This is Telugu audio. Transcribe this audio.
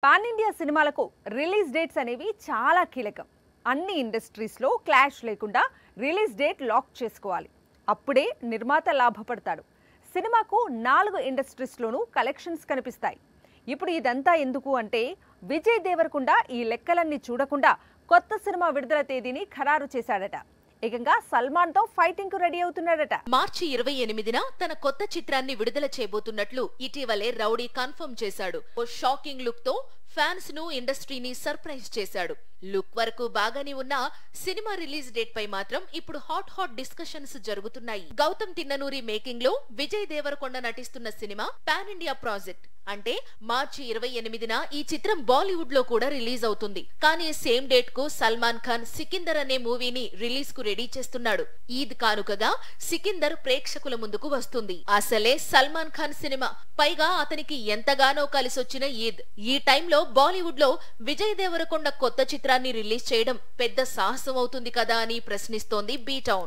పాన్ ఇండియా సినిమాలకు రిలీజ్ డేట్స్ అనేవి చాలా కీలకం. అన్ని ఇండస్ట్రీస్లో క్లాష్ లేకుండా రిలీజ్ డేట్ లాక్ చేసుకోవాలి. అప్పుడే నిర్మాత లాభపడతాడు. సినిమాకు 4 ఇండస్ట్రీస్లోనూ కలెక్షన్స్ కనిపిస్తాయి. ఇప్పుడు ఇదంతా ఎందుకు అంటే విజయ్ దేవరకొండ ఈ లెక్కలన్నీ చూడకుండా కొత్త సినిమా విడుదల తేదీని ఖరారు చేశాడట. ఏకంగా సల్మాన్ తో ఫైటింగ్ కు రెడీ అవుతున్నాడట. మార్చి 28న తన కొత్త చిత్రాన్ని విడుదల చేయబోతున్నట్లు ఇటీవలే రౌడీ కన్ఫర్మ్ చేశాడు. ఓ షాకింగ్ లుక్ తో ఫ్యాన్స్ ను ఇండస్ట్రీని సర్ప్రైజ్ చేశాడు. లుక్ వరకు బాగానే ఉన్నా సినిమా రిలీజ్ డేట్ పై మాత్రం ఇప్పుడు హాట్ డిస్కషన్స్ జరుగుతున్నాయి. గౌతమ్ తిన్ననూరి మేకింగ్ లో విజయ్ దేవరకొండ నటిస్తున్న సినిమా పాన్ ఇండియా ప్రాజెక్ట్. అంటే మార్చి 28న ఈ చిత్రం బాలీవుడ్ లో కూడా రిలీజ్ అవుతుంది. కానీ సేమ్ డేట్ కు సల్మాన్ ఖాన్ సికిందర్ అనే మూవీని రిలీజ్ కు రెడీ చేస్తున్నాడు. ఈద్ కానుకగా సికిందర్ ప్రేక్షకుల ముందుకు వస్తుంది. అసలే సల్మాన్ ఖాన్ సినిమా, పైగా అతనికి ఎంతగానో కలిసొచ్చిన ఈద్. ఈ టైంలో బాలీవుడ్ లో విజయ్ దేవరకొండ కొత్త చిత్రాన్ని రిలీజ్ చేయడం పెద్ద సాహసం అవుతుంది కదా అని ప్రశ్నిస్తోంది బీ టౌన్.